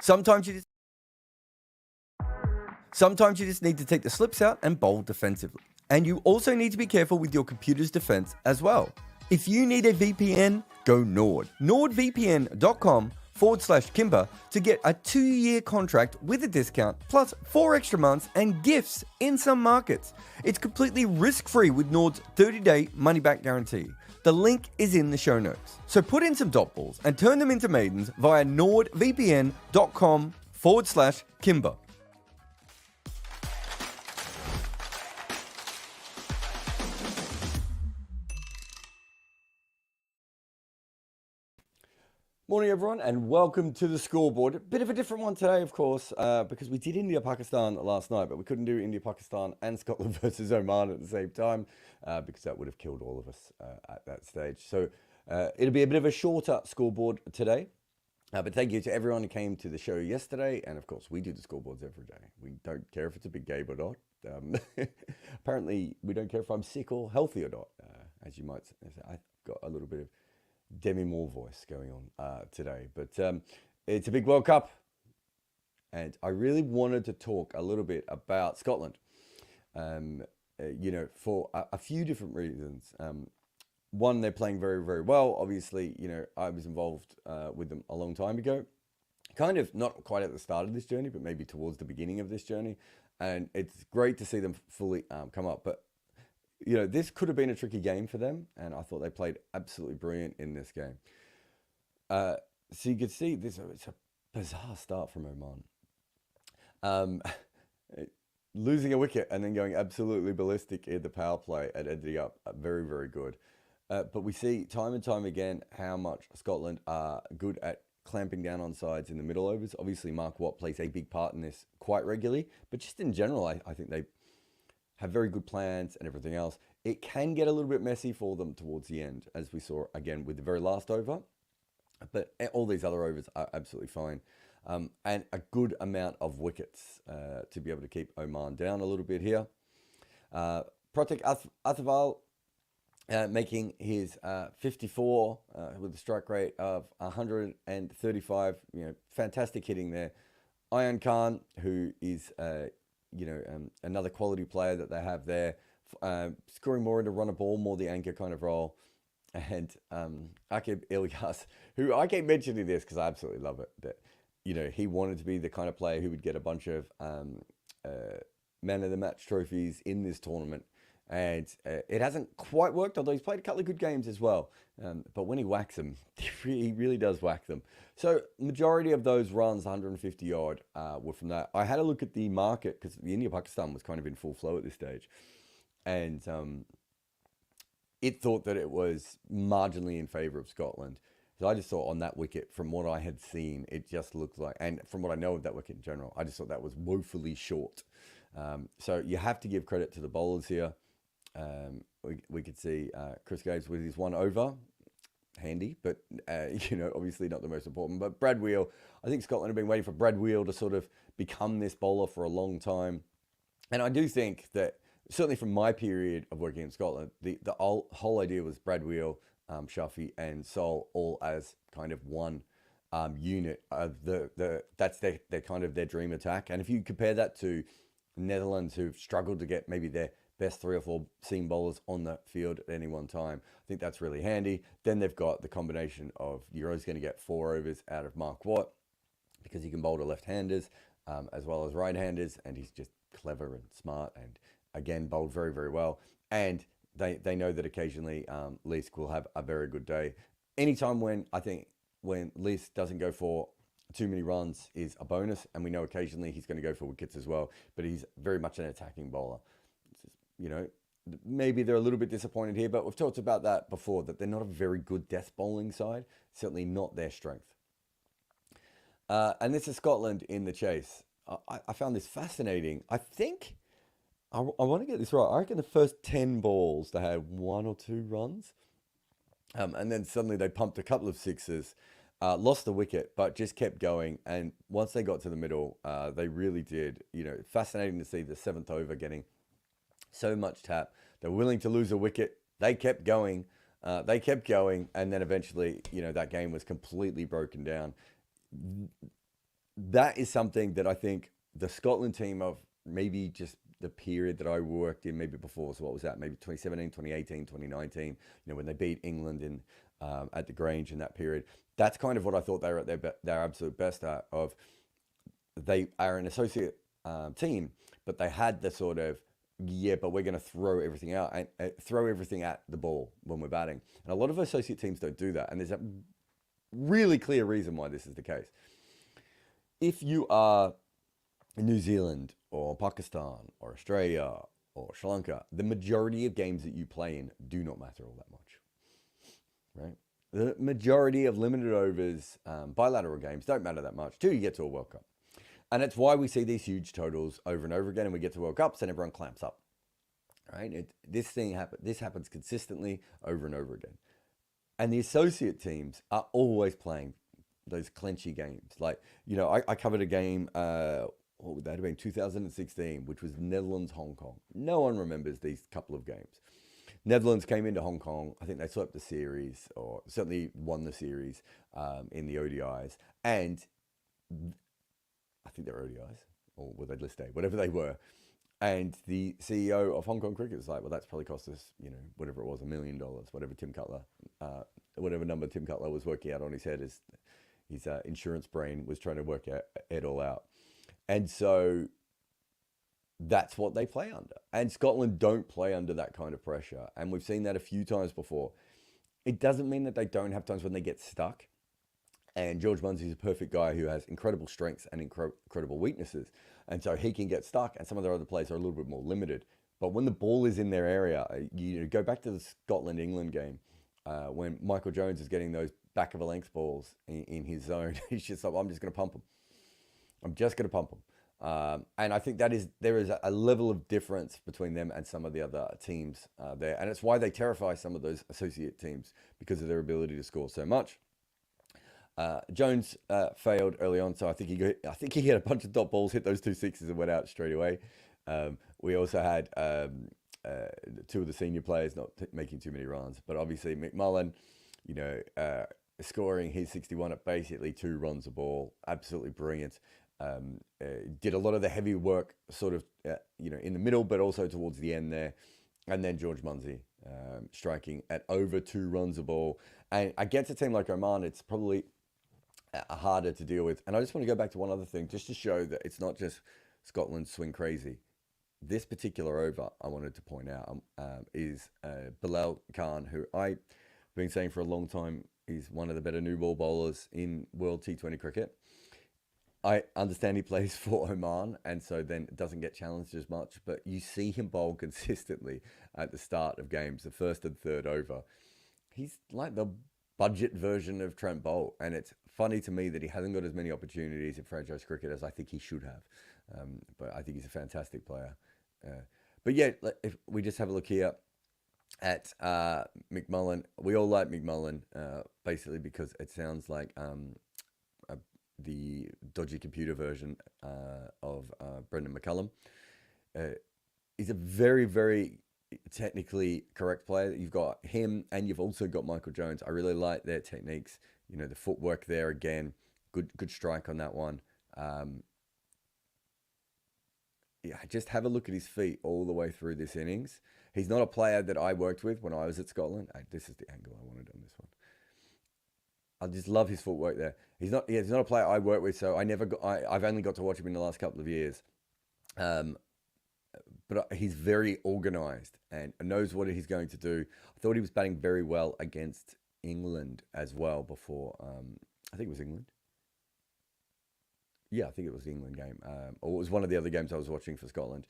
Sometimes you just need to take the slips out and bowl defensively. And you also need to be careful with your computer's defense as well. If you need a VPN, go Nord. NordVPN.com/Kimber to get a 2-year contract with a discount, plus 4 extra months and gifts in some markets. It's completely risk-free with Nord's 30-day money-back guarantee. The link is in the show notes. So put in some dot balls and turn them into maidens via NordVPN.com/Kimber. Morning, everyone, and welcome to the scoreboard. A bit of a different one today, of course, because we did India-Pakistan last night, but we couldn't do India-Pakistan and Scotland versus Oman at the same time, because that would have killed all of us at that stage. So it'll be a bit of a shorter scoreboard today, but thank you to everyone who came to the show yesterday, and of course, we do the scoreboards every day. We don't care if it's a big game or not. Apparently, we don't care if I'm sick or healthy or not, as you might say. I've got a little bit of Demi Moore voice going on today, but it's a big World Cup, and I really wanted to talk a little bit about Scotland, for a few different reasons. One, they're playing very, very well. Obviously, I was involved with them a long time ago, kind of not quite at the start of this journey, but maybe towards the beginning of this journey, and it's great to see them fully come up, but this could have been a tricky game for them, and I thought they played absolutely brilliant in this game. So you could see this, it's a bizarre start from Oman. Losing a wicket and then going absolutely ballistic in the power play and ending up very, very good. But we see time and time again how much Scotland are good at clamping down on sides in the middle overs. Obviously, Mark Watt plays a big part in this quite regularly, but just in general, I think they have very good plans and everything else. It can get a little bit messy for them towards the end, as we saw again with the very last over. But all these other overs are absolutely fine. And a good amount of wickets to be able to keep Oman down a little bit here. Pratik Athaval making his 54 with a strike rate of 135. Fantastic hitting there. Ayan Khan, who is another quality player that they have there, scoring more into run a ball, more the anchor kind of role. And Akib Ilyas, who I keep mentioning this because I absolutely love it, that he wanted to be the kind of player who would get a bunch of man of the match trophies in this tournament, and it hasn't quite worked, although he's played a couple of good games as well. But when he whacks them, he really does whack them. So majority of those runs, 150 odd, were from that. I had a look at the market because the India-Pakistan was kind of in full flow at this stage, and it thought that it was marginally in favour of Scotland. So I just thought on that wicket, from what I had seen, it just looked like, and from what I know of that wicket in general, I just thought that was woefully short. So you have to give credit to the bowlers here. We could see Chris Gaves with his 1 over. Handy, but obviously not the most important. But Brad Wheel, I think Scotland have been waiting for Brad Wheel to sort of become this bowler for a long time, and I do think that certainly from my period of working in Scotland, the whole idea was Brad Wheel, Shafi, and Sol all as kind of one unit. That's their kind of their dream attack, and if you compare that to Netherlands, who've struggled to get maybe their best 3 or 4 seam bowlers on the field at any one time, I think that's really handy. Then they've got the combination of Euro's going to get 4 overs out of Mark Watt because he can bowl to left-handers as well as right-handers, and he's just clever and smart, and again bowled very, very well. And they know that occasionally Leask will have a very good day. Anytime when Leask doesn't go for too many runs is a bonus, and we know occasionally he's going to go for wickets as well, but he's very much an attacking bowler. Maybe they're a little bit disappointed here, but we've talked about that before, that they're not a very good death bowling side, certainly not their strength. And this is Scotland in the chase. I found this fascinating. I think, I want to get this right, I reckon the first 10 balls they had 1 or 2 runs, and then suddenly they pumped a couple of sixes, lost the wicket, but just kept going, and once they got to the middle, they really did. Fascinating to see the 7th over getting so much tap. They're willing to lose a wicket. They kept going, and then eventually, that game was completely broken down. that is something that I think the Scotland team of maybe just the period that I worked in, maybe before, so what was that? Maybe 2017, 2018, 2019, when they beat England in at the Grange in that period. That's kind of what I thought they were at their absolute best at. Of they are an associate team, but they had the sort of, yeah, but we're going to throw everything out and throw everything at the ball when we're batting. And a lot of associate teams don't do that. And there's a really clear reason why this is the case. If you are New Zealand or Pakistan or Australia or Sri Lanka, the majority of games that you play in do not matter all that much, right? The majority of limited overs, bilateral games don't matter that much till you get to a World Cup. And it's why we see these huge totals over and over again, and we get to World Cups and everyone clamps up, right? This happens consistently over and over again. And the associate teams are always playing those clinchy games. Like, I covered a game, what would that have been, 2016, which was Netherlands-Hong Kong. No one remembers these couple of games. Netherlands came into Hong Kong. I think they swept the series, or certainly won the series in the ODIs. And I think they're ODIs, or were they list A, whatever they were. And the CEO of Hong Kong Cricket was like, well, that's probably cost us, whatever it was, $1 million, whatever number Tim Cutler was working out on his head, his insurance brain was trying to work it all out. And so that's what they play under. And Scotland don't play under that kind of pressure. And we've seen that a few times before. It doesn't mean that they don't have times when they get stuck. And George Munsey is a perfect guy who has incredible strengths and incredible weaknesses. And so he can get stuck, and some of their other players are a little bit more limited. But when the ball is in their area, you go back to the Scotland-England game, when Michael Jones is getting those back of a length balls in his zone. He's just like, I'm just going to pump them. I'm just going to pump them. And I think there is a level of difference between them and some of the other teams there. And it's why they terrify some of those associate teams, because of their ability to score so much. Jones failed early on, so I think he hit a bunch of dot balls, hit those 2 sixes and went out straight away. We also had two of the senior players not making too many runs, but obviously McMullen, scoring his 61 at basically 2 runs a ball, absolutely brilliant. Did a lot of the heavy work sort of in the middle, but also towards the end there. And then George Munsey striking at over 2 runs a ball. And against a team like Oman, it's probably harder to deal with. And I just want to go back to one other thing, just to show that it's not just Scotland swing crazy. This particular over, I wanted to point out, is Bilal Khan, who I've been saying for a long time is one of the better new ball bowlers in World T20 cricket. I understand he plays for Oman, and so then doesn't get challenged as much, but you see him bowl consistently at the start of games, the first and third over. He's like the budget version of Trent Boult, and it's funny to me that he hasn't got as many opportunities in franchise cricket as I think he should have. But I think he's a fantastic player. But yeah, if we just have a look here at McMullen, we all like McMullen basically because it sounds like the dodgy computer version of Brendan McCullum. He's a very, very technically correct player. You've got him, and you've also got Michael Jones. I really like their techniques. The footwork there again, good strike on that one. Just have a look at his feet all the way through this innings. He's not a player that I worked with when I was at Scotland. This is the angle I wanted on this one. I just love his footwork there. He's not a player I worked with, so I've only got to watch him in the last couple of years. But he's very organised and knows what he's going to do. I thought he was batting very well against England as well before. I think it was England. Yeah, I think it was the England game. Or it was one of the other games I was watching for Scotland.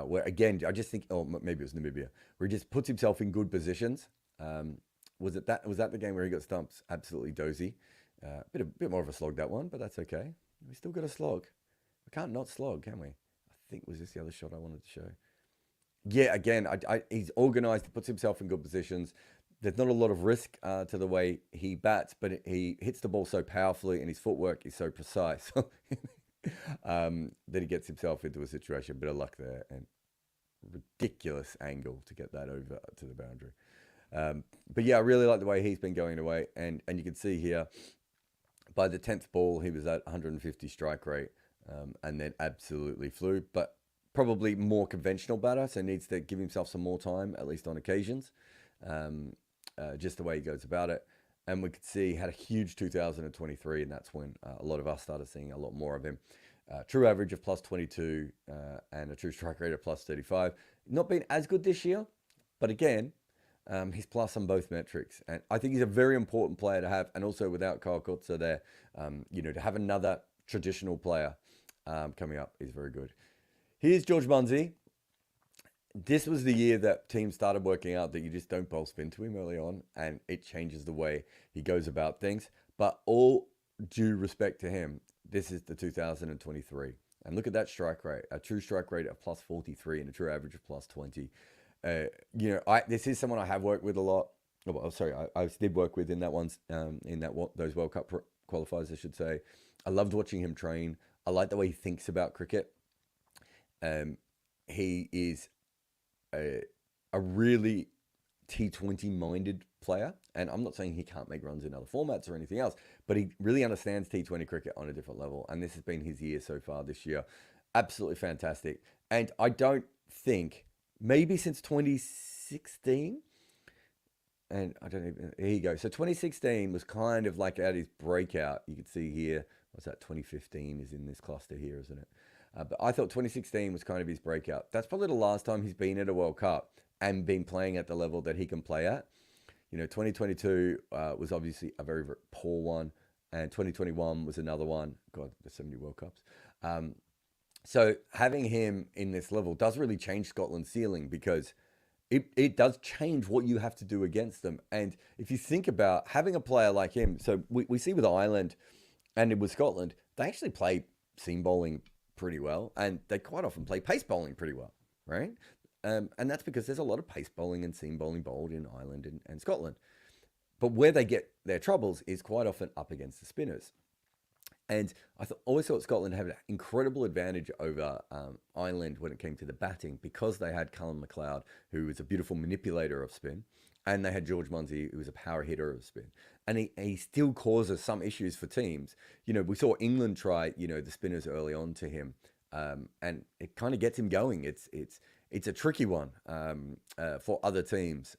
Where, again, I just think, maybe it was Namibia, where he just puts himself in good positions. Was that the game where he got stumped? Absolutely dozy. Bit more of a slog, that one, but that's okay. We still got a slog. We can't not slog, can we? I think was this the other shot I wanted to show. Yeah, again, he's organised. He puts himself in good positions. There's not a lot of risk to the way he bats, but he hits the ball so powerfully, and his footwork is so precise that he gets himself into a situation. Bit of luck there, and ridiculous angle to get that over to the boundary. But yeah, I really like the way he's been going away, and you can see here By the 10th ball, he was at 150 strike rate, and then absolutely flew. But probably more conventional batter, so needs to give himself some more time, at least on occasions. Just the way he goes about it. And we could see he had a huge 2023, and that's when a lot of us started seeing a lot more of him. True average of plus 22 and a true strike rate of plus 35. Not been as good this year, but again, he's plus on both metrics. And I think he's a very important player to have. And also without Kyle Kutzer there, to have another traditional player coming up is very good. Here's George Munsey. This was the year that teams started working out that you just don't bowl spin to him early on, and it changes the way he goes about things. But all due respect to him, this is the 2023. And look at that strike rate, a true strike rate of plus 43 and a true average of plus 20. This is someone I have worked with a lot. I did work with in that ones, those World Cup qualifiers, I should say. I loved watching him train. I like the way he thinks about cricket. He is a really T20 minded player, and I'm not saying he can't make runs in other formats or anything else, but he really understands T20 cricket on a different level, and this has been his year so far this year. Absolutely fantastic. And I don't think, maybe since 2016, and I don't even, here you go. So 2016 was kind of like at his breakout. You can see here, what's that, 2015 is in this cluster here, isn't it? But I thought 2016 was kind of his breakout. That's probably the last time he's been at a World Cup and been playing at the level that he can play at. 2022 was obviously a very, very poor one. And 2021 was another one. God, there's so many World Cups. So having him in this level does really change Scotland's ceiling, because it does change what you have to do against them. And if you think about having a player like him, so we see with Ireland and with Scotland, they actually play seam bowling pretty well, and they quite often play pace bowling pretty well, right? And that's because there's a lot of pace bowling and seam bowling bowled in Ireland and Scotland. But where they get their troubles is quite often up against the spinners. And I always thought Scotland had an incredible advantage over Ireland when it came to the batting, because they had Callum McLeod, who was a beautiful manipulator of spin, and they had George Munsey, who was a power hitter of spin. And he still causes some issues for teams. We saw England try, the spinners early on to him, and it kind of gets him going. It's a tricky one for other teams.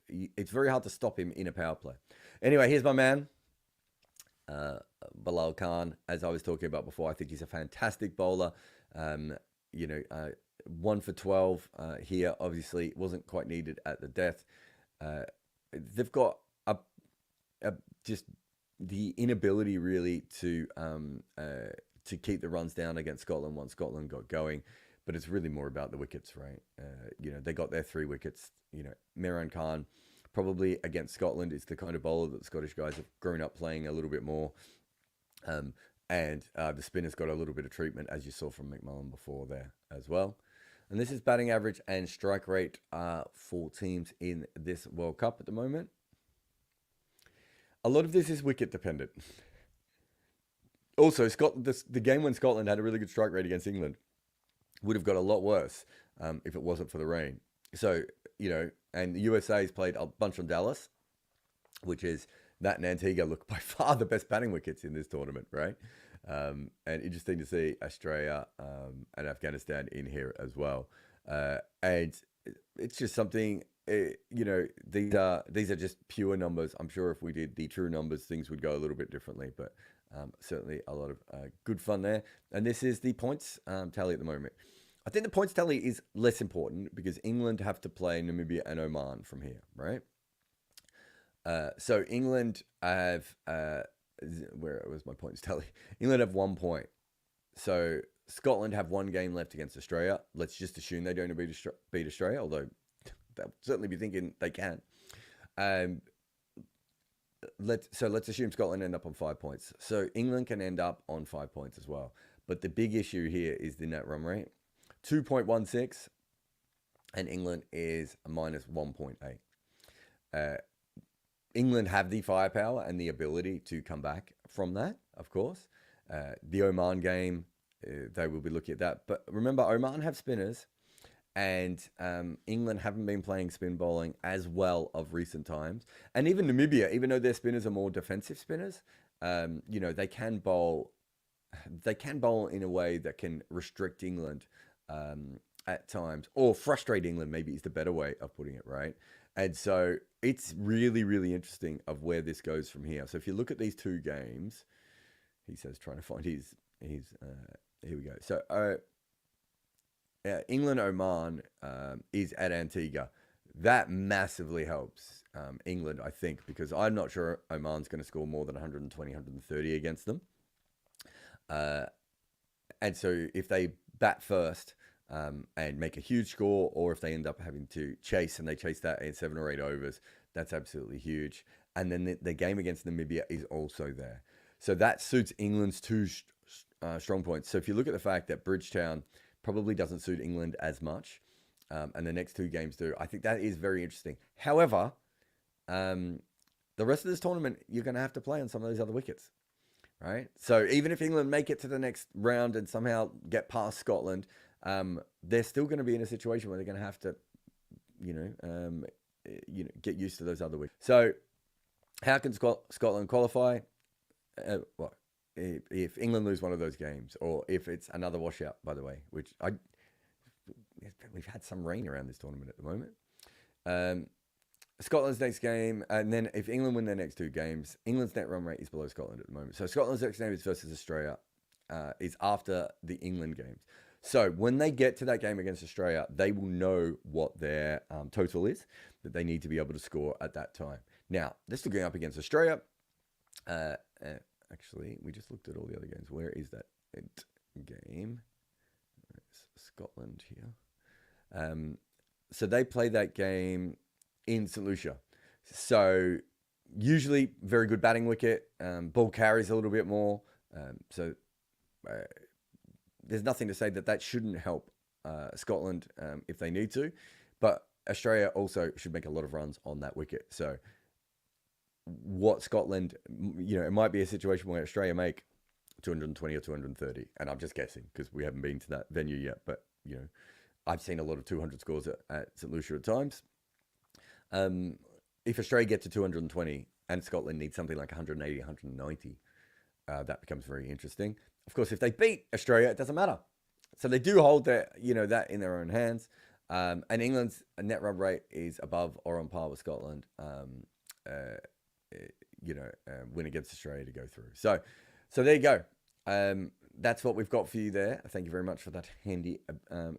It's very hard to stop him in a power play. Anyway, here's my man, Bilal Khan. As I was talking about before, I think he's a fantastic bowler. 1 for 12 here. Obviously, wasn't quite needed at the death. They've got just the inability really to keep the runs down against Scotland once Scotland got going. But it's really more about the wickets, right? They got their 3 wickets. Imran Khan, probably against Scotland, is the kind of bowler that the Scottish guys have grown up playing a little bit more. And the spinners got a little bit of treatment, as you saw from McMullen before there as well. And this is batting average and strike rate for teams in this World Cup at the moment. A lot of this is wicket dependent. Also, the game when Scotland had a really good strike rate against England would have got a lot worse if it wasn't for the rain. So, and the USA's played a bunch on Dallas, which is, that and Antigua look by far the best batting wickets in this tournament, right? And interesting to see Australia and Afghanistan in here as well. And it's just something, these are just pure numbers. I'm sure if we did the true numbers, things would go a little bit differently, but certainly a lot of good fun there. And this is the points tally at the moment. I think the points tally is less important because England have to play Namibia and Oman from here, right? So England have, where was my points tally? England have 1 point. So Scotland have 1 game left against Australia. Let's just assume they don't beat Australia, although they'll certainly be thinking they can. Let's assume Scotland end up on 5 points. So England can end up on 5 points as well. But the big issue here is the net run rate. 2.16, and England is a minus 1.8. England have the firepower and the ability to come back from that, of course. The Oman game, they will be looking at that. But remember, Oman have spinners, and England haven't been playing spin bowling as well of recent times. And even Namibia, even though their spinners are more defensive spinners, they can bowl. They can bowl in a way that can restrict England at times, or frustrate England. Maybe is the better way of putting it, right? And so it's really, really interesting of where this goes from here. So if you look at these two games, he says trying to find his. Here we go. So England Oman is at Antigua. That massively helps England, I think, because I'm not sure Oman's going to score more than 120, 130 against them. And so if they bat first and make a huge score, or if they end up having to chase and they chase that in 7 or 8 overs, that's absolutely huge. And then the game against Namibia is also there. So that suits England's two strong points. So if you look at the fact that Bridgetown probably doesn't suit England as much, and the next 2 games do, I think that is very interesting. However, the rest of this tournament, you're going to have to play on some of those other wickets, right? So even if England make it to the next round and somehow get past Scotland, they're still going to be in a situation where they're going to have to, get used to those other wickets. So how can Scotland qualify? If England lose one of those games, or if it's another washout, by the way, which we've had some rain around this tournament at the moment. Scotland's next game, and then if England win their next 2 games, England's net run rate is below Scotland at the moment. So Scotland's next game is versus Australia, is after the England games. So when they get to that game against Australia, they will know what their total is that they need to be able to score at that time. Now, they're still going up against Australia. Actually, we just looked at all the other games. Where is that game? It's Scotland here. So they play that game in St. Lucia. So usually very good batting wicket. Ball carries a little bit more. So there's nothing to say that shouldn't help Scotland if they need to. But Australia also should make a lot of runs on that wicket. So what Scotland, it might be a situation where Australia make 220 or 230. And I'm just guessing because we haven't been to that venue yet. But, I've seen a lot of 200 scores at St. Lucia at times. If Australia get to 220 and Scotland needs something like 180, 190, that becomes very interesting. Of course, if they beat Australia, it doesn't matter. So they do hold that in their own hands. And England's net run rate is above or on par with Scotland. Win against Australia to go through. So there you go. That's what we've got for you there. Thank you very much for that handy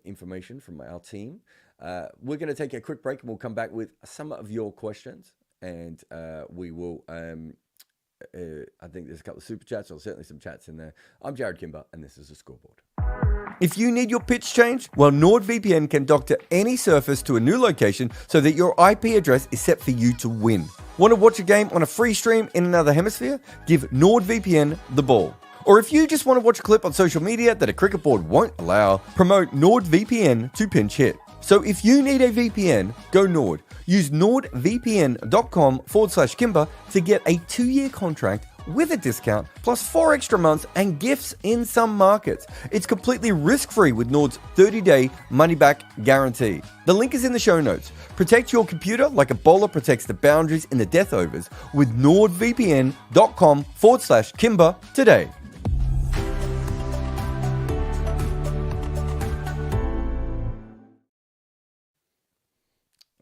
information from our team. We're going to take a quick break and we'll come back with some of your questions. And we will, I think there's a couple of super chats or certainly some chats in there. I'm Jared Kimber and this is the Scoreboard. If you need your pitch changed, well, NordVPN can doctor any surface to a new location so that your IP address is set for you to win. Want to watch a game on a free stream in another hemisphere? Give NordVPN the ball. Or if you just want to watch a clip on social media that a cricket board won't allow, promote NordVPN to pinch hit. So if you need a VPN, go Nord. Use nordvpn.com/Kimber to get a 2-year contract with a discount, plus 4 extra months and gifts in some markets. It's completely risk-free with Nord's 30-day money-back guarantee. The link is in the show notes. Protect your computer like a bowler protects the boundaries in the death overs with nordvpn.com/Kimber today.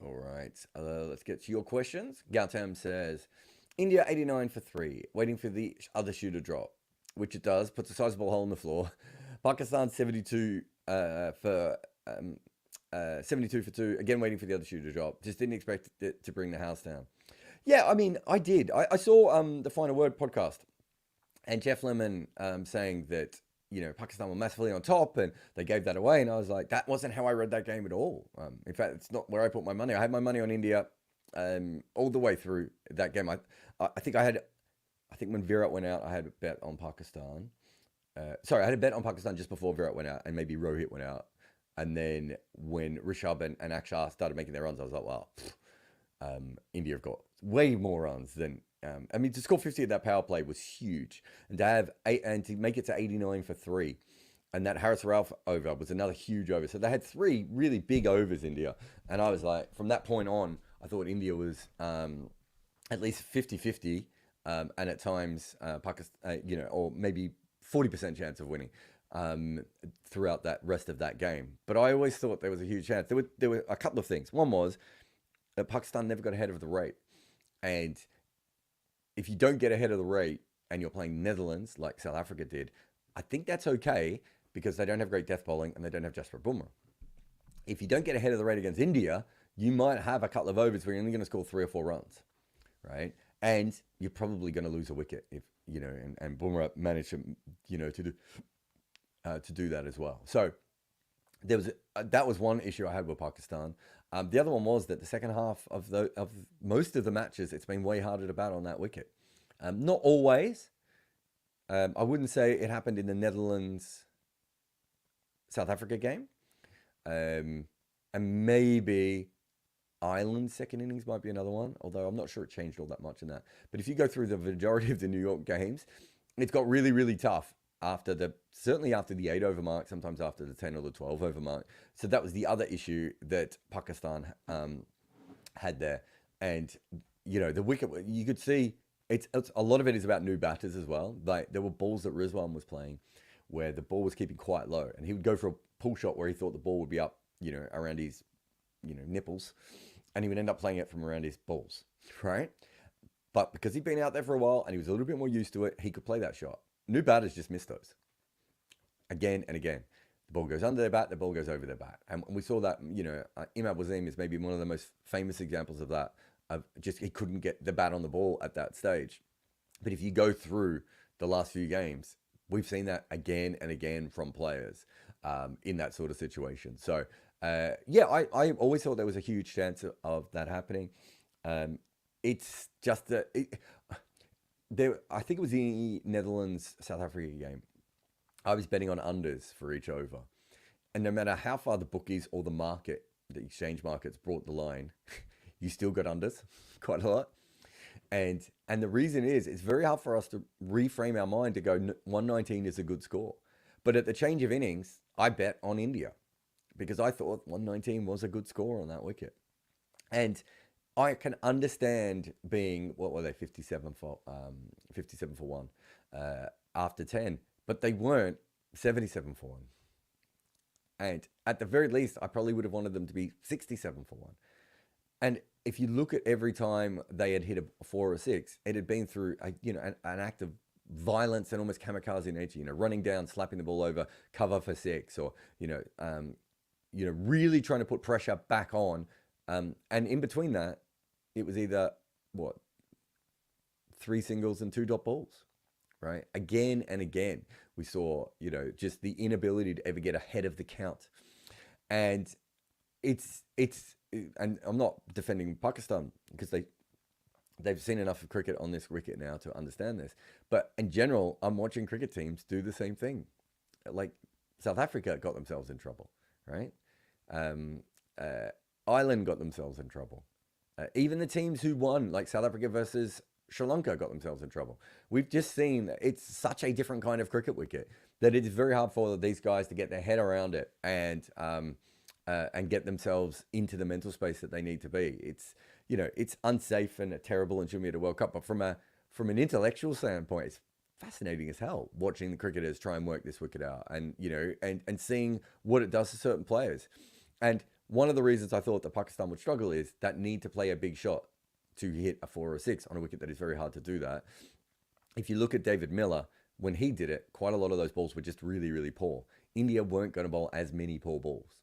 All right, let's get to your questions. Gautam says, India 89 for 3, waiting for the other shoe to drop, which it does, puts a sizable hole in the floor. Pakistan 72 for 72 for 2, again waiting for the other shoe to drop. Just didn't expect it to bring the house down. Yeah, I mean, I did. I saw the Final Word podcast and Jeff Lemon saying that, Pakistan were massively on top and they gave that away. And I was like, that wasn't how I read that game at all. In fact, it's not where I put my money. I had my money on India all the way through that game. I think when Virat went out, I had a bet on Pakistan. I had a bet on Pakistan just before Virat went out and maybe Rohit went out. And then when Rishabh and Akshar started making their runs, I was like, wow, India have got way more runs than, to score 50 at that power play was huge. And to make it to 89 for 3. And that Haris Ralph over was another huge over. So they had 3 really big overs, India. And I was like, from that point on, I thought India was at least 50-50 and at times Pakistan, or maybe 40% chance of winning throughout that rest of that game. But I always thought there was a huge chance. There were a couple of things. One was that Pakistan never got ahead of the rate, and if you don't get ahead of the rate and you're playing Netherlands like South Africa did, I think that's okay because they don't have great death bowling and they don't have Jasprit Bumrah. If you don't get ahead of the rate against India, you might have a couple of overs where you're only going to score 3 or 4 runs, right? And you're probably going to lose a wicket if and Bumrah managed to do that as well. So that was one issue I had with Pakistan. The other one was that the second half of most of the matches, it's been way harder to bat on that wicket. Not always. I wouldn't say it happened in the Netherlands South Africa game. And maybe Ireland's second innings might be another one, although I'm not sure it changed all that much in that. But if you go through the majority of the New York games, it's got really, really tough certainly after the 8 over mark, sometimes after the 10 or the 12 over mark. So that was the other issue that Pakistan had there. And, the wicket, you could see it's a lot of it is about new batters as well. Like there were balls that Rizwan was playing where the ball was keeping quite low and he would go for a pull shot where he thought the ball would be up, around his, nipples, and he would end up playing it from around his balls, right? But because he'd been out there for a while and he was a little bit more used to it, he could play that shot. New batters just miss those again and again. The ball goes under their bat, the ball goes over their bat. And we saw that, Imad Wasim is maybe one of the most famous examples of that. He couldn't get the bat on the ball at that stage. But if you go through the last few games, we've seen that again and again from players in that sort of situation. So, I always thought there was a huge chance of that happening. It's just that I think it was the Netherlands South Africa game. I was betting on unders for each over, and no matter how far the bookies or the exchange markets brought the line, you still got unders quite a lot. And the reason is it's very hard for us to reframe our mind to go 119 is a good score. But at the change of innings, I bet on India because I thought 119 was a good score on that wicket. And I can understand being, what were they, 57 for 1 after 10, but they weren't 77 for 1. And at the very least, I probably would have wanted them to be 67 for 1. And if you look at every time they had hit a 4 or 6, it had been through an act of violence and almost kamikaze nature, running down, slapping the ball over, cover for 6, or really trying to put pressure back on. And in between that, it was either 3 singles and 2 dot balls, right? Again and again, we saw just the inability to ever get ahead of the count, and and I'm not defending Pakistan because they've seen enough of cricket on this wicket now to understand this. But in general, I'm watching cricket teams do the same thing. Like South Africa got themselves in trouble, right? Ireland got themselves in trouble. Even the teams who won, like South Africa versus Sri Lanka, got themselves in trouble. We've just seen it's such a different kind of cricket wicket that it is very hard for these guys to get their head around it and get themselves into the mental space that they need to be. It's unsafe and terrible and shouldn't be at a World Cup. But from an intellectual standpoint, it's fascinating as hell watching the cricketers try and work this wicket out and seeing what it does to certain players. And one of the reasons I thought that Pakistan would struggle is that need to play a big shot to hit a 4 or 6 on a wicket that is very hard to do that. If you look at David Miller, when he did it, quite a lot of those balls were just really, really poor. India weren't going to bowl as many poor balls.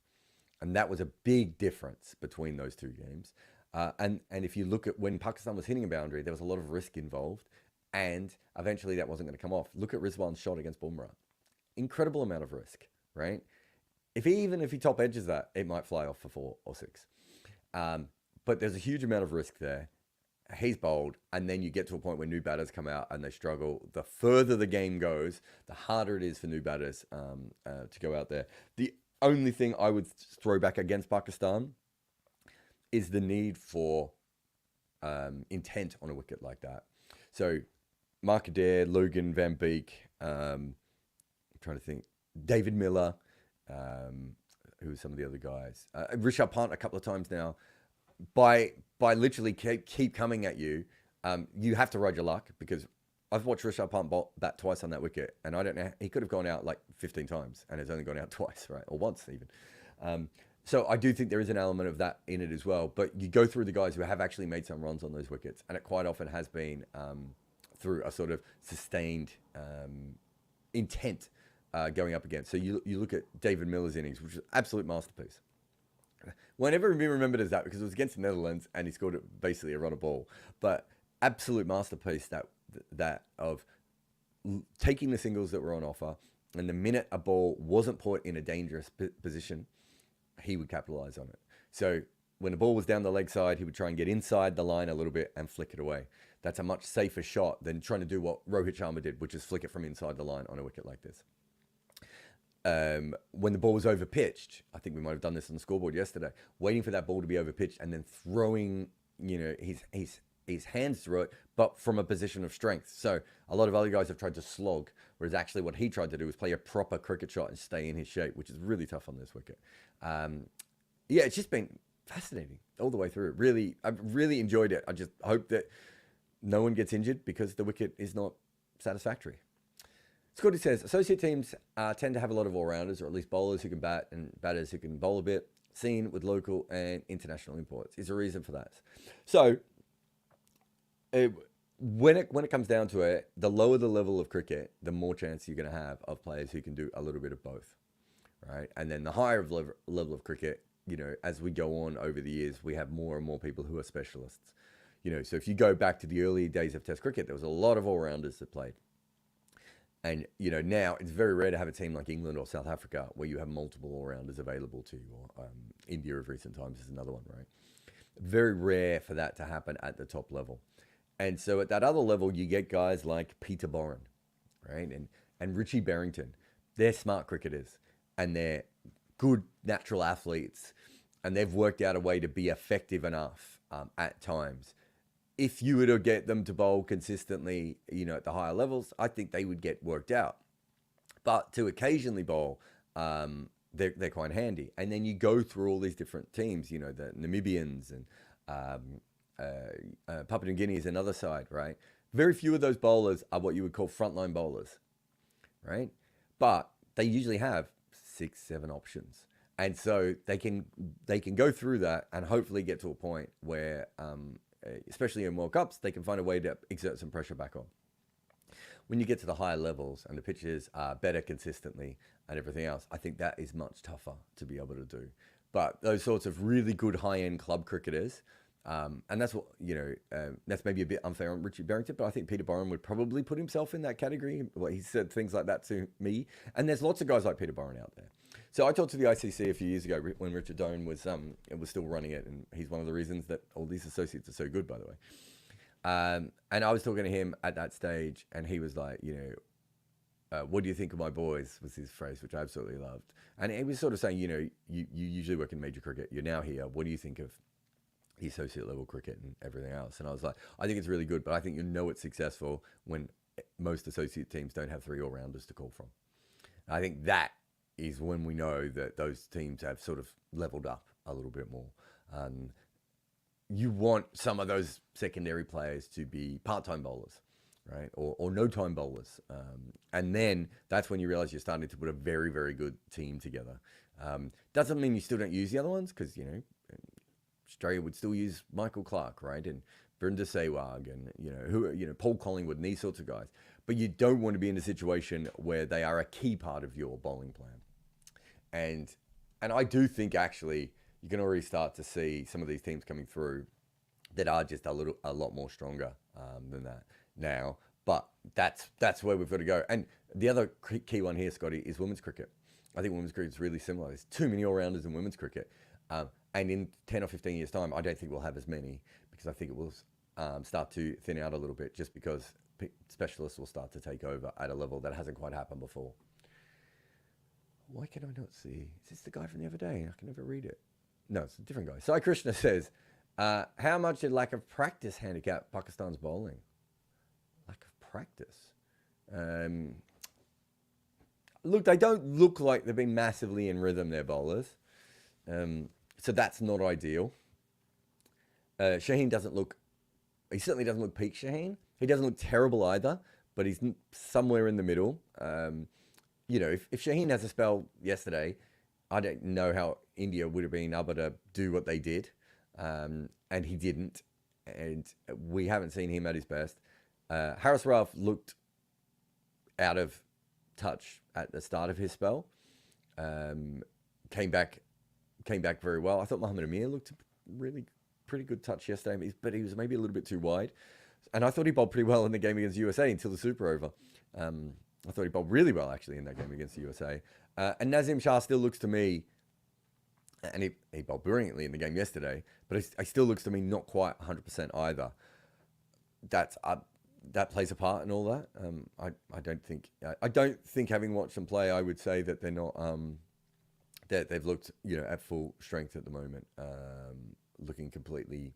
And that was a big difference between those two games. And if you look at when Pakistan was hitting a boundary, there was a lot of risk involved. And eventually that wasn't going to come off. Look at Rizwan's shot against Bumrah. Incredible amount of risk, right? Even if he top edges that, it might fly off for 4 or 6. But there's a huge amount of risk there. He's bowled, and then you get to a point where new batters come out and they struggle. The further the game goes, the harder it is for new batters to go out there. The only thing I would throw back against Pakistan is the need for intent on a wicket like that. So Mark Adair, Logan Van Beek, I'm trying to think, David Miller, who are some of the other guys, Rishabh Pant a couple of times now, by literally keep coming at you You have to ride your luck, because I've watched Rishabh Pant bat twice on that wicket, and I don't know, he could have gone out like 15 times and has only gone out twice, right? Or once even. So I do think there is an element of that in it as well. But you go through the guys who have actually made some runs on those wickets, and it quite often has been through a sort of sustained intent going up against. So you look at David Miller's innings, which was an absolute masterpiece. Will never be remembered as that because it was against the Netherlands and he scored basically a run a ball. But absolute masterpiece that of taking the singles that were on offer, and the minute a ball wasn't put in a dangerous position, he would capitalize on it. So when the ball was down the leg side, he would try and get inside the line a little bit and flick it away. That's a much safer shot than trying to do what Rohit Sharma did, which is flick it from inside the line on a wicket like this. When the ball was overpitched, I think we might have done this on the scoreboard yesterday, waiting for that ball to be overpitched and then throwing, his hands through it, but from a position of strength. So a lot of other guys have tried to slog, whereas actually what he tried to do was play a proper cricket shot and stay in his shape, which is really tough on this wicket. It's just been fascinating all the way through. Really, I've really enjoyed it. I just hope that no one gets injured because the wicket is not satisfactory. Scotty says, associate teams tend to have a lot of all-rounders, or at least bowlers who can bat and batters who can bowl a bit, seen with local and international imports. Is there a reason for that? So, when it comes down to it, the lower the level of cricket, the more chance you're going to have of players who can do a little bit of both, right? And then the higher level of cricket, as we go on over the years, we have more and more people who are specialists. So if you go back to the early days of Test cricket, there was a lot of all-rounders that played. And, now it's very rare to have a team like England or South Africa where you have multiple all-rounders available to you. Or India of recent times is another one, right? Very rare for that to happen at the top level. And so at that other level, you get guys like Peter Boren, right? And Richie Berrington. They're smart cricketers and they're good natural athletes. And they've worked out a way to be effective enough at times. If you were to get them to bowl consistently, at the higher levels, I think they would get worked out. But to occasionally bowl, they're quite handy. And then you go through all these different teams, the Namibians and Papua New Guinea is another side, right? Very few of those bowlers are what you would call frontline bowlers, right? But they usually have 6, 7 options. And so they can go through that and hopefully get to a point where, especially in World Cups, they can find a way to exert some pressure back on. When you get to the higher levels and the pitches are better consistently and everything else, I think that is much tougher to be able to do. But those sorts of really good high-end club cricketers, and that's what, that's maybe a bit unfair on Richie Berrington, but I think Peter Boren would probably put himself in that category. Well, he said things like that to me. And there's lots of guys like Peter Boren out there. So I talked to the ICC a few years ago when Richard Doan was still running it, and he's one of the reasons that all these associates are so good, by the way. And I was talking to him at that stage, and he was like, what do you think of my boys, was his phrase, which I absolutely loved. And he was sort of saying, you usually work in major cricket. You're now here. What do you think of the associate level cricket and everything else? And I was like, I think it's really good, but I think it's successful when most associate teams don't have 3 all-rounders to call from. And I think that is when we know that those teams have sort of leveled up a little bit more. You want some of those secondary players to be part-time bowlers, right? Or no-time bowlers. And then that's when you realize you're starting to put a very, very good team together. Doesn't mean you still don't use the other ones, because, Australia would still use Michael Clarke, right? And Virinder Sehwag and, Paul Collingwood and these sorts of guys. But you don't want to be in a situation where they are a key part of your bowling plan. And I do think actually you can already start to see some of these teams coming through that are just a lot more stronger than that now. But that's where we've got to go. And the other key one here, Scotty, is women's cricket. I think women's cricket is really similar. There's too many all-rounders in women's cricket. And in 10 or 15 years' time, I don't think we'll have as many, because I think it will start to thin out a little bit, just because specialists will start to take over at a level that hasn't quite happened before. Why can I not see? Is this the guy from the other day? I can never read it. No, it's a different guy. Sai Krishna says, how much did lack of practice handicap Pakistan's bowling? Lack of practice? Look, they don't look like they've been massively in rhythm, their bowlers. So that's not ideal. Shaheen doesn't look he certainly doesn't look peak Shaheen. He doesn't look terrible either, but he's somewhere in the middle. If Shaheen has a spell yesterday, I don't know how India would have been able to do what they did, and he didn't. And we haven't seen him at his best. Haris Rauf looked out of touch at the start of his spell. Came back very well. I thought Mohamed Amir looked really pretty good touch yesterday, but he was maybe a little bit too wide. And I thought he bowled pretty well in the game against USA until the Super over. I thought he bowled really well actually in that game against the USA. And Nazim Shah still looks to me, and he bowled brilliantly in the game yesterday, but he still looks to me not quite 100% either. That plays a part in all that. I don't think having watched them play, I would say that they're not that they've looked at full strength at the moment, looking completely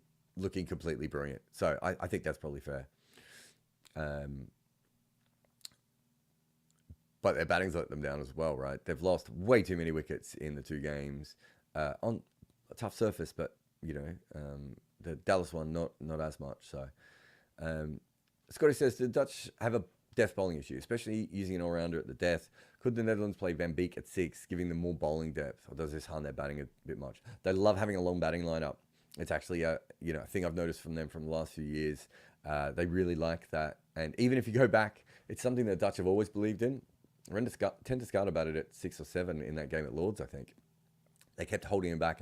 brilliant. So I think that's probably fair. But their batting's let them down as well, right? They've lost way too many wickets in the two games on a tough surface, but the Dallas one not as much. So Scotty says, the Dutch have a death bowling issue, especially using an all-rounder at the death. Could the Netherlands play Van Beek at 6, giving them more bowling depth, or does this harm their batting a bit much? They love having a long batting lineup. It's actually a thing I've noticed from them from the last few years. They really like that, and even if you go back, it's something that Dutch have always believed in. Tend to scout about it at 6 or 7 in that game at Lords, I think. They kept holding him back.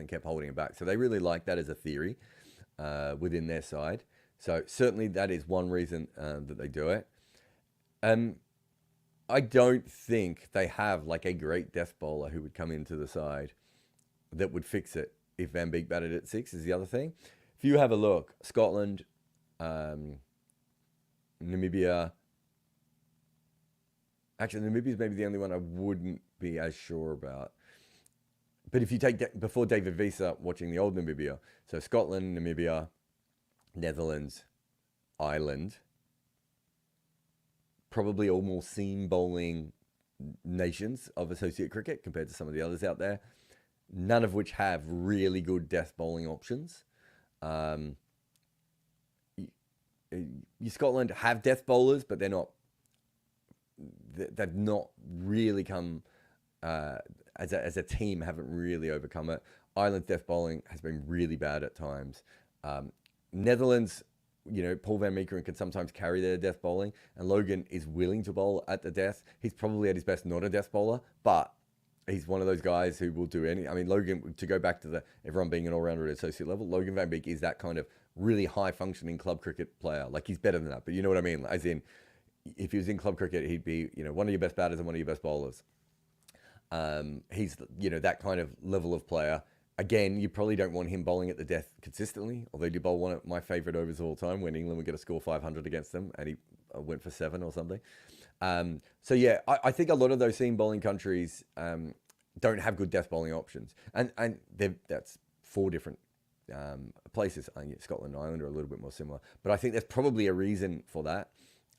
So they really like that as a theory within their side. So certainly that is one reason that they do it. I don't think they have like a great death bowler who would come into the side that would fix it if Van Beek batted at 6 is the other thing. If you have a look, Scotland, Namibia. Actually, Namibia's maybe the only one I wouldn't be as sure about. But if you take before David Visa, watching the old Namibia, so Scotland, Namibia, Netherlands, Ireland, probably all more seam bowling nations of associate cricket compared to some of the others out there, none of which have really good death bowling options. Scotland have death bowlers, but they've not really come as a team, haven't really overcome it. Ireland's death bowling has been really bad at times. Netherlands, Paul van Meekeren can sometimes carry their death bowling, and Logan is willing to bowl at the death. He's probably at his best not a death bowler, but he's one of those guys who will do any. I mean, Logan, to go back to everyone being an all-rounder at associate level, Logan van Beek is that kind of really high-functioning club cricket player. Like, he's better than that, but you know what I mean? As in, if he was in club cricket, he'd be, one of your best batters and one of your best bowlers. He's, that kind of level of player. Again, you probably don't want him bowling at the death consistently, although he did bowl one of my favourite overs of all time when England would get a score 500 against them, and he went for 7 or something. So yeah, I think a lot of those seam bowling countries don't have good death bowling options, and that's 4 different places. Scotland and Ireland are a little bit more similar, but I think there's probably a reason for that.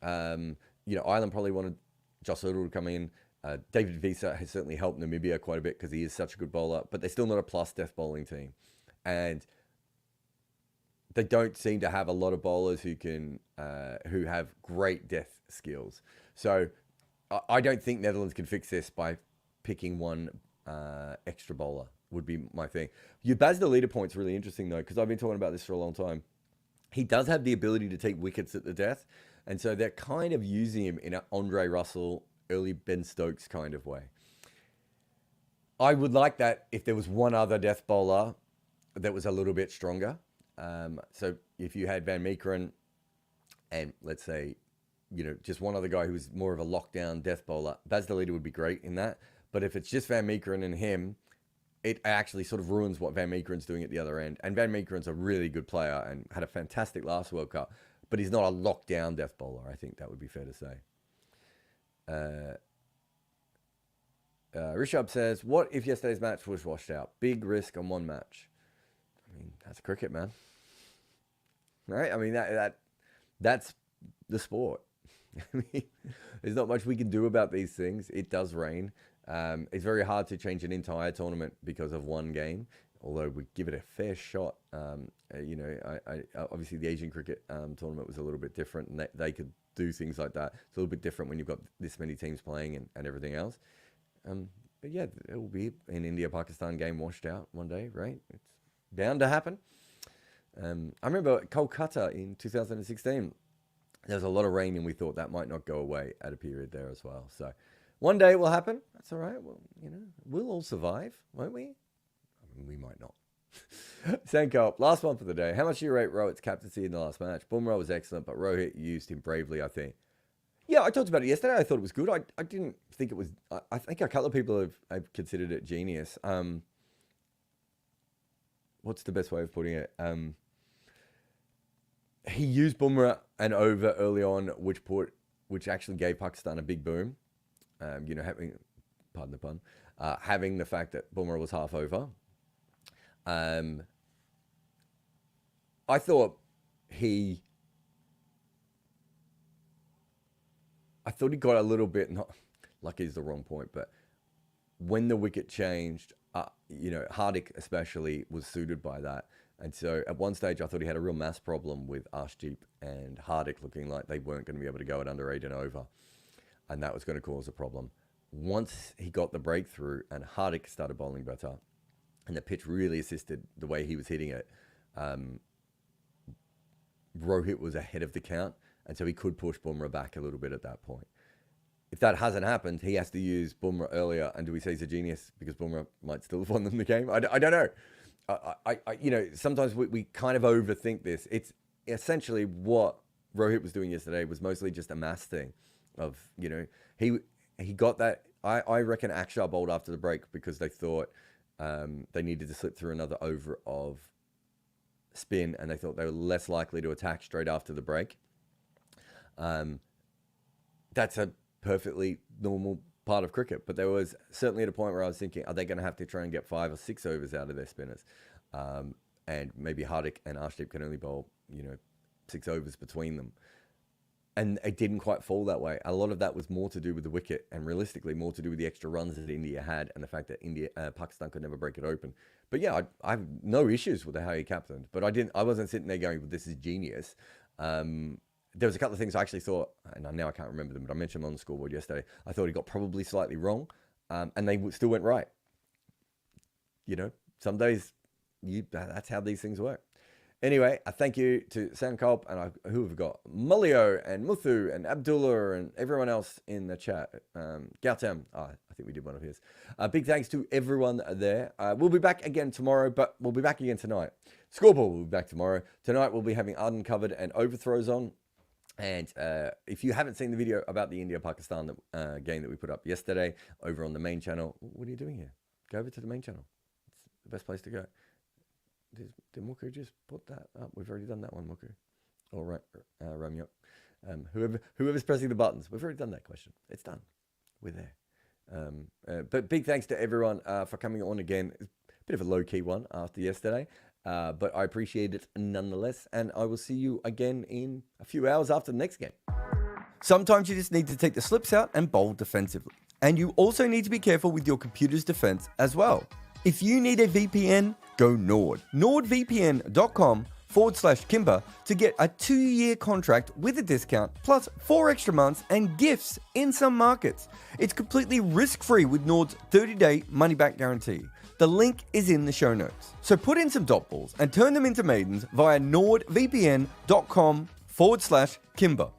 Ireland probably wanted Joss Udall to come in. David Visa has certainly helped Namibia quite a bit because he is such a good bowler, but they're still not a plus death bowling team, and they don't seem to have a lot of bowlers who have great death skills. So I don't think Netherlands can fix this by picking one extra bowler, would be my thing. Your Baz the leader point's really interesting though, because I've been talking about this for a long time. He does have the ability to take wickets at the death, and so they're kind of using him in an Andre Russell, early Ben Stokes kind of way. I would like that if there was one other death bowler that was a little bit stronger. So if you had Van Meekeren and let's say, just one other guy who was more of a lockdown death bowler, Baz the leader would be great in that. But if it's just Van Meekeren and him, it actually sort of ruins what Van Meekeren's doing at the other end. And Van Meekeren's a really good player and had a fantastic last World Cup, but he's not a lockdown death bowler. I think that would be fair to say. Rishabh says, what if yesterday's match was washed out? Big risk on one match. I mean, that's cricket, man. Right? I mean, that's the sport. I mean, there's not much we can do about these things. It does rain. It's very hard to change an entire tournament because of one game. although we give it a fair shot. You know, I obviously the Asian cricket tournament was a little bit different, and they could do things like that. It's a little bit different when you've got this many teams playing and everything else. But yeah, it will be an India-Pakistan game washed out one day, right? It's bound to happen. I remember Kolkata in 2016. There was a lot of rain, and we thought that might not go away at a period there as well. So one day it will happen. That's all right. Well, you know, we'll all survive, won't we? I mean, we might not. Sankalp, last one for the day. How much do you rate Rohit's captaincy in the last match? Bumrah was excellent, but Rohit used him bravely, I think. Yeah, I talked about it yesterday. I thought it was good. I didn't think it was... I think a couple of people have considered it genius. What's the best way of putting it? He used Bumrah and over early on, which actually gave Pakistan a big boom. You know, pardon the pun, having the fact that Bumrah was half over. I thought he got a little bit, not lucky is the wrong point, but when the wicket changed, you know, Hardik especially was suited by that. And so at one stage, I thought he had a real mass problem with Arshdeep and Hardik looking like they weren't going to be able to go at under 8 and over. And that was going to cause a problem. Once he got the breakthrough and Hardik started bowling better, and the pitch really assisted the way he was hitting it, Rohit was ahead of the count. And so he could push Bumrah back a little bit at that point. If that hasn't happened, he has to use Bumrah earlier. And do we say he's a genius because Bumrah might still have won them the game? I don't know. You know, sometimes we kind of overthink this. It's essentially what Rohit was doing yesterday was mostly just a mass thing of, you know, he got that. I reckon Akshar bowled after the break because they thought they needed to slip through another over of spin, and they thought they were less likely to attack straight after the break. That's a perfectly normal part of cricket, but there was certainly at a point where I was thinking, are they going to have to try and get 5 or 6 overs out of their spinners? And maybe Hardik and Arshdeep can only bowl, you know, 6 overs between them. And it didn't quite fall that way. A lot of that was more to do with the wicket, and realistically more to do with the extra runs that India had and the fact that Pakistan could never break it open. But yeah, I have no issues with how he captained, but I wasn't sitting there going, well, this is genius. There was a couple of things I actually thought, and now I can't remember them, but I mentioned them on the scoreboard yesterday. I thought he got probably slightly wrong, and they still went right. You know, some days that's how these things work. Anyway, I thank you to Sankalp, and who have we got? Mullio and Muthu and Abdullah and everyone else in the chat. Gautam, I think we did one of his. Big thanks to everyone there. We'll be back again tomorrow, but we'll be back again tonight. Scoreboard will be back tomorrow. Tonight we'll be having Arden covered and overthrows on. And if you haven't seen the video about the India-Pakistan game that we put up yesterday over on the main channel, what are you doing here? Go over to the main channel. It's the best place to go. Did Muku just put that up? We've already done that one, Muku. All right, Romeo. Whoever's pressing the buttons, we've already done that question. It's done. We're there. But big thanks to everyone for coming on again. It's a bit of a low-key one after yesterday. But I appreciate it nonetheless, and I will see you again in a few hours after the next game. Sometimes you just need to take the slips out and bowl defensively. And you also need to be careful with your computer's defense as well. If you need a VPN, go Nord. NordVPN.com/Kimber to get a 2-year contract with a discount, plus 4 extra months and gifts in some markets. It's completely risk-free with Nord's 30-day money-back guarantee. The link is in the show notes. So put in some dot balls and turn them into maidens via NordVPN.com/Kimber.